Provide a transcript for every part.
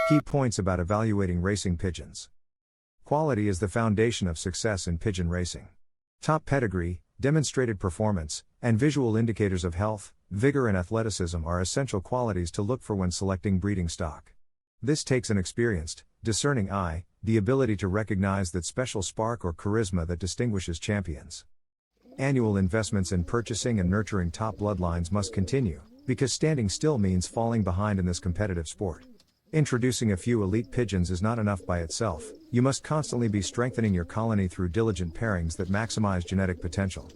Key points about evaluating racing pigeons. Quality is the foundation of success in pigeon racing. Top pedigree, demonstrated performance, and visual indicators of health, vigor and athleticism are essential qualities to look for when selecting breeding stock. This takes an experienced, discerning eye, the ability to recognize that special spark or charisma that distinguishes champions. Annual investments in purchasing and nurturing top bloodlines must continue, because standing still means falling behind in this competitive sport. Introducing a few elite pigeons is not enough by itself, you must constantly be strengthening your colony through diligent pairings that maximize genetic potential.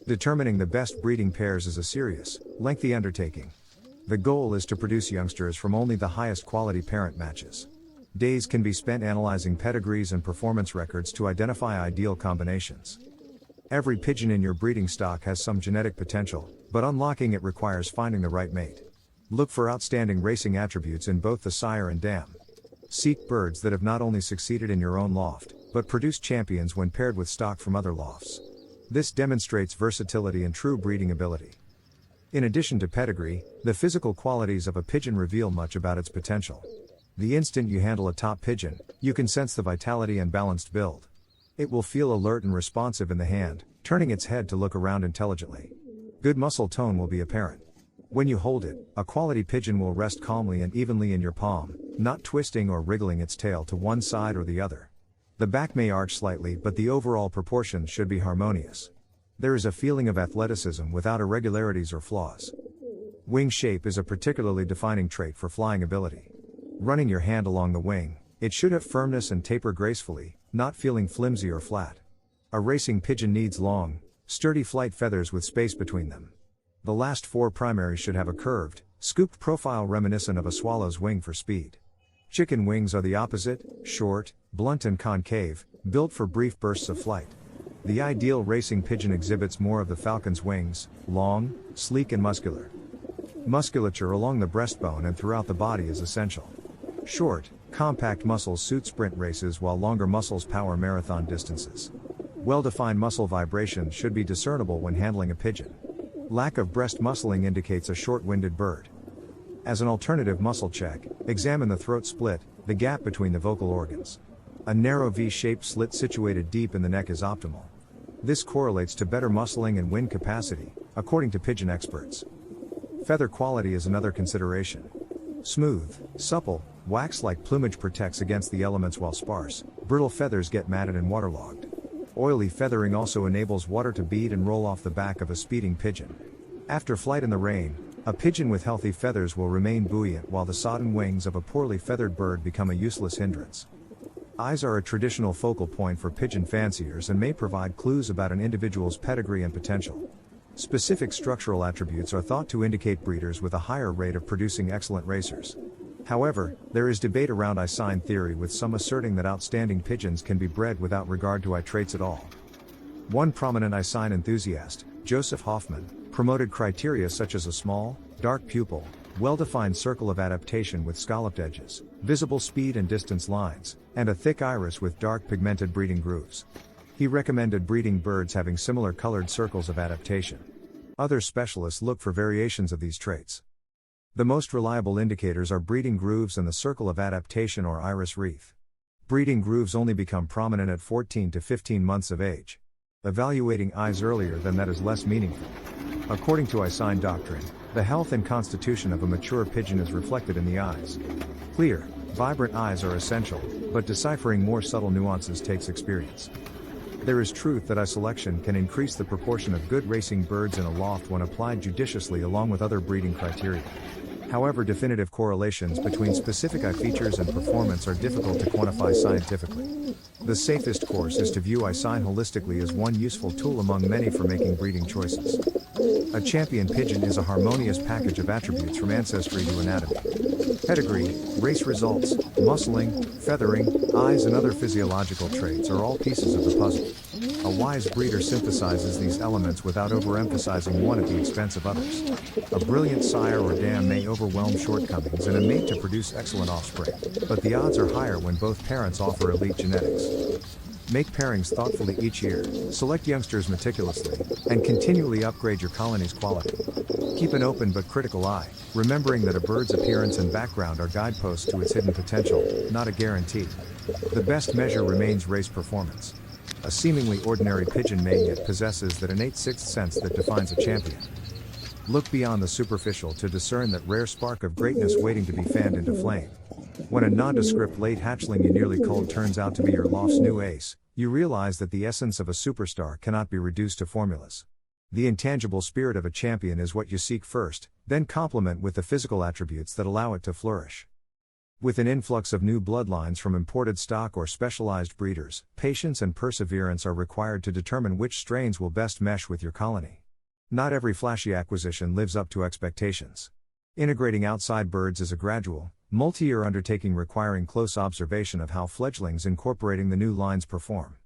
Determining the best breeding pairs is a serious, lengthy undertaking. The goal is to produce youngsters from only the highest quality parent matches. Days can be spent analyzing pedigrees and performance records to identify ideal combinations. Every pigeon in your breeding stock has some genetic potential, but unlocking it requires finding the right mate. Look for outstanding racing attributes in both the sire and dam. Seek birds that have not only succeeded in your own loft, but produced champions when paired with stock from other lofts. This demonstrates versatility and true breeding ability. In addition to pedigree, the physical qualities of a pigeon reveal much about its potential. The instant you handle a top pigeon, you can sense the vitality and balanced build. It will feel alert and responsive in the hand, turning its head to look around intelligently. Good muscle tone will be apparent. When you hold it, a quality pigeon will rest calmly and evenly in your palm, not twisting or wriggling its tail to one side or the other. The back may arch slightly, but the overall proportions should be harmonious. There is a feeling of athleticism without irregularities or flaws. Wing shape is a particularly defining trait for flying ability. Running your hand along the wing, it should have firmness and taper gracefully, not feeling flimsy or flat. A racing pigeon needs long, sturdy flight feathers with space between them. The last four primaries should have a curved, scooped profile reminiscent of a swallow's wing for speed. Chicken wings are the opposite, short, blunt and concave, built for brief bursts of flight. The ideal racing pigeon exhibits more of the falcon's wings, long, sleek and muscular. Musculature along the breastbone and throughout the body is essential. Short, compact muscles suit sprint races while longer muscles power marathon distances. Well-defined muscle vibrations should be discernible when handling a pigeon. Lack of breast muscling indicates a short-winded bird. As an alternative muscle check, examine the throat split, the gap between the vocal organs. A narrow V-shaped slit situated deep in the neck is optimal. This correlates to better muscling and wind capacity, according to pigeon experts. Feather quality is another consideration. Smooth, supple, wax-like plumage protects against the elements while sparse, brittle feathers get matted and waterlogged. Oily feathering also enables water to bead and roll off the back of a speeding pigeon. After flight in the rain, a pigeon with healthy feathers will remain buoyant while the sodden wings of a poorly feathered bird become a useless hindrance. Eyes are a traditional focal point for pigeon fanciers and may provide clues about an individual's pedigree and potential. Specific structural attributes are thought to indicate breeders with a higher rate of producing excellent racers. However, there is debate around eye sign theory, with some asserting that outstanding pigeons can be bred without regard to eye traits at all. One prominent eye sign enthusiast, Joseph Hoffman, promoted criteria such as a small, dark pupil, well-defined circle of adaptation with scalloped edges, visible speed and distance lines, and a thick iris with dark pigmented breeding grooves. He recommended breeding birds having similar colored circles of adaptation. Other specialists look for variations of these traits. The most reliable indicators are breeding grooves and the circle of adaptation or iris wreath. Breeding grooves only become prominent at 14 to 15 months of age. Evaluating eyes earlier than that is less meaningful. According to eye sign doctrine, the health and constitution of a mature pigeon is reflected in the eyes. Clear, vibrant eyes are essential, but deciphering more subtle nuances takes experience. There is truth that eye selection can increase the proportion of good racing birds in a loft when applied judiciously along with other breeding criteria. However, definitive correlations between specific eye features and performance are difficult to quantify scientifically. The safest course is to view eye sign holistically as one useful tool among many for making breeding choices. A champion pigeon is a harmonious package of attributes from ancestry to anatomy. Pedigree, race results, muscling, feathering, eyes and other physiological traits are all pieces of the puzzle. A wise breeder synthesizes these elements without overemphasizing one at the expense of others. A brilliant sire or dam may overwhelm shortcomings in a mate to produce excellent offspring, but the odds are higher when both parents offer elite genetics. Make pairings thoughtfully each year, select youngsters meticulously, and continually upgrade your colony's quality. Keep an open but critical eye, remembering that a bird's appearance and background are guideposts to its hidden potential, not a guarantee. The best measure remains race performance. A seemingly ordinary pigeon may yet possesses that innate sixth sense that defines a champion. Look beyond the superficial to discern that rare spark of greatness waiting to be fanned into flame. When a nondescript late hatchling you nearly culled turns out to be your loft's new ace, you realize that the essence of a superstar cannot be reduced to formulas. The intangible spirit of a champion is what you seek first, then complement with the physical attributes that allow it to flourish. With an influx of new bloodlines from imported stock or specialized breeders, patience and perseverance are required to determine which strains will best mesh with your colony. Not every flashy acquisition lives up to expectations. Integrating outside birds is a gradual, multi-year undertaking requiring close observation of how fledglings incorporating the new lines perform.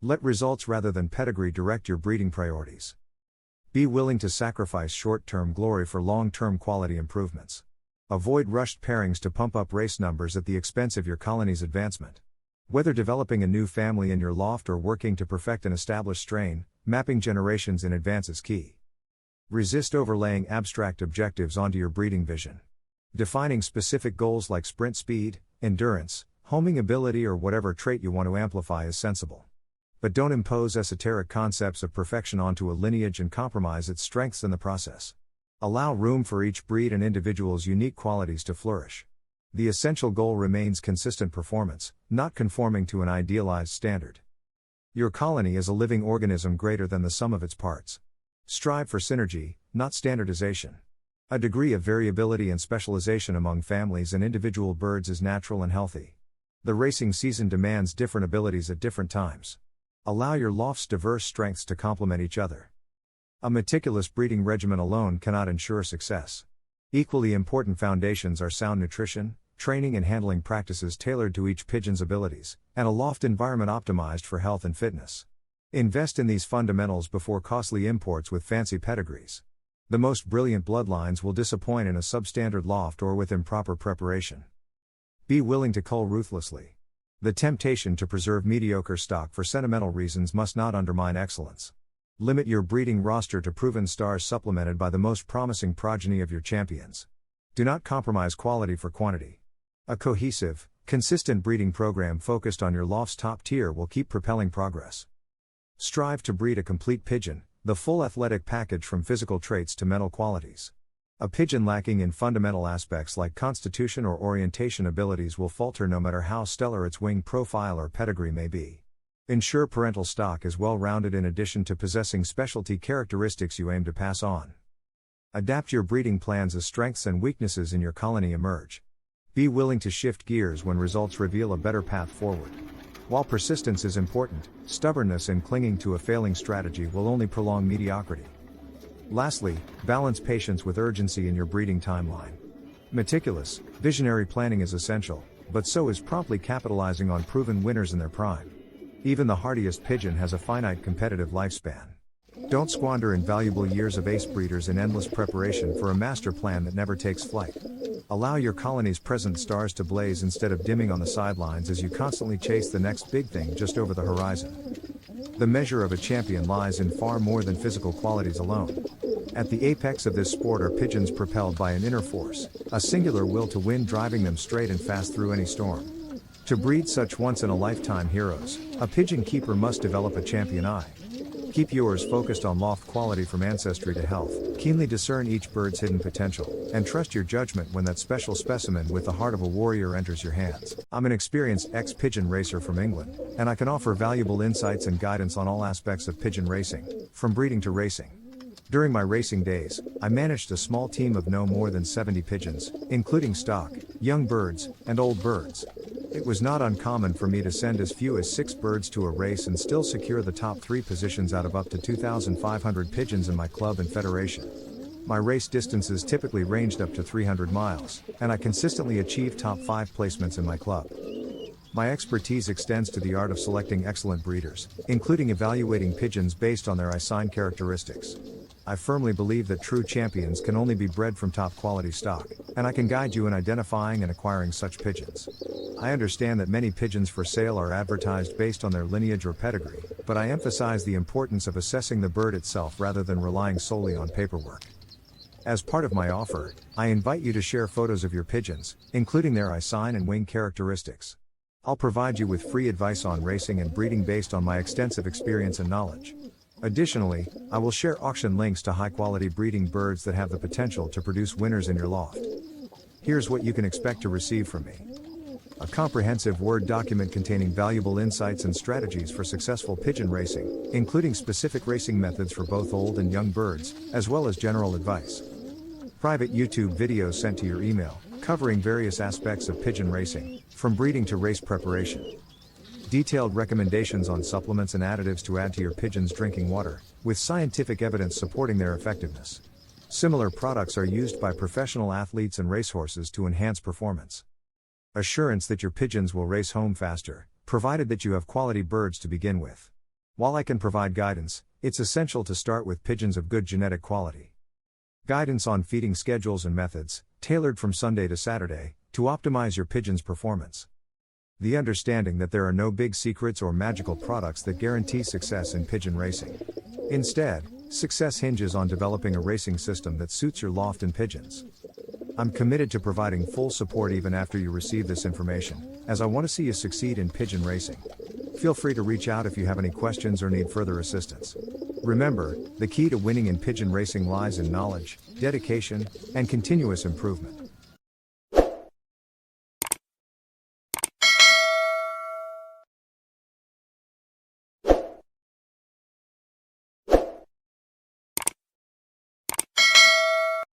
Let results rather than pedigree direct your breeding priorities. Be willing to sacrifice short-term glory for long-term quality improvements. Avoid rushed pairings to pump up race numbers at the expense of your colony's advancement. Whether developing a new family in your loft or working to perfect an established strain, mapping generations in advance is key. Resist overlaying abstract objectives onto your breeding vision. Defining specific goals like sprint speed, endurance, homing ability, or whatever trait you want to amplify is sensible. But don't impose esoteric concepts of perfection onto a lineage and compromise its strengths in the process. Allow room for each breed and individual's unique qualities to flourish. The essential goal remains consistent performance, not conforming to an idealized standard. Your colony is a living organism greater than the sum of its parts. Strive for synergy, not standardization. A degree of variability and specialization among families and individual birds is natural and healthy. The racing season demands different abilities at different times. Allow your loft's diverse strengths to complement each other. A meticulous breeding regimen alone cannot ensure success. Equally important foundations are sound nutrition, training and handling practices tailored to each pigeon's abilities, and a loft environment optimized for health and fitness. Invest in these fundamentals before costly imports with fancy pedigrees. The most brilliant bloodlines will disappoint in a substandard loft or with improper preparation. Be willing to cull ruthlessly. The temptation to preserve mediocre stock for sentimental reasons must not undermine excellence. Limit your breeding roster to proven stars supplemented by the most promising progeny of your champions. Do not compromise quality for quantity. A cohesive, consistent breeding program focused on your loft's top tier will keep propelling progress. Strive to breed a complete pigeon, the full athletic package from physical traits to mental qualities. A pigeon lacking in fundamental aspects like constitution or orientation abilities will falter no matter how stellar its wing profile or pedigree may be. Ensure parental stock is well-rounded in addition to possessing specialty characteristics you aim to pass on. Adapt your breeding plans as strengths and weaknesses in your colony emerge. Be willing to shift gears when results reveal a better path forward. While persistence is important, stubbornness in clinging to a failing strategy will only prolong mediocrity. Lastly, balance patience with urgency in your breeding timeline. Meticulous, visionary planning is essential, but so is promptly capitalizing on proven winners in their prime. Even the hardiest pigeon has a finite competitive lifespan. Don't squander invaluable years of ace breeders in endless preparation for a master plan that never takes flight. Allow your colony's present stars to blaze instead of dimming on the sidelines as you constantly chase the next big thing just over the horizon. The measure of a champion lies in far more than physical qualities alone. At the apex of this sport are pigeons propelled by an inner force, a singular will to win driving them straight and fast through any storm. To breed such once-in-a-lifetime heroes, a pigeon keeper must develop a champion eye. Keep yours focused on loft quality from ancestry to health, keenly discern each bird's hidden potential, and trust your judgment when that special specimen with the heart of a warrior enters your hands. I'm an experienced ex-pigeon racer from England, and I can offer valuable insights and guidance on all aspects of pigeon racing, from breeding to racing. During my racing days, I managed a small team of no more than 70 pigeons, including stock, young birds, and old birds. It was not uncommon for me to send as few as 6 birds to a race and still secure the top 3 positions out of up to 2,500 pigeons in my club and federation. My race distances typically ranged up to 300 miles, and I consistently achieved top 5 placements in my club. My expertise extends to the art of selecting excellent breeders, including evaluating pigeons based on their eye sign characteristics. I firmly believe that true champions can only be bred from top quality stock, and I can guide you in identifying and acquiring such pigeons. I understand that many pigeons for sale are advertised based on their lineage or pedigree, but I emphasize the importance of assessing the bird itself rather than relying solely on paperwork. As part of my offer, I invite you to share photos of your pigeons, including their eye sign and wing characteristics. I'll provide you with free advice on racing and breeding based on my extensive experience and knowledge. Additionally, I will share auction links to high-quality breeding birds that have the potential to produce winners in your loft. Here's what you can expect to receive from me. A comprehensive Word document containing valuable insights and strategies for successful pigeon racing, including specific racing methods for both old and young birds, as well as general advice. Private YouTube videos sent to your email, covering various aspects of pigeon racing, from breeding to race preparation. Detailed recommendations on supplements and additives to add to your pigeon's drinking water, with scientific evidence supporting their effectiveness. Similar products are used by professional athletes and racehorses to enhance performance. Assurance that your pigeons will race home faster, provided that you have quality birds to begin with. While I can provide guidance, it's essential to start with pigeons of good genetic quality. Guidance on feeding schedules and methods, tailored from Sunday to Saturday, to optimize your pigeon's performance. The understanding that there are no big secrets or magical products that guarantee success in pigeon racing. Instead, success hinges on developing a racing system that suits your loft and pigeons. I'm committed to providing full support even after you receive this information, as I want to see you succeed in pigeon racing. Feel free to reach out if you have any questions or need further assistance. Remember, the key to winning in pigeon racing lies in knowledge, dedication, and continuous improvement.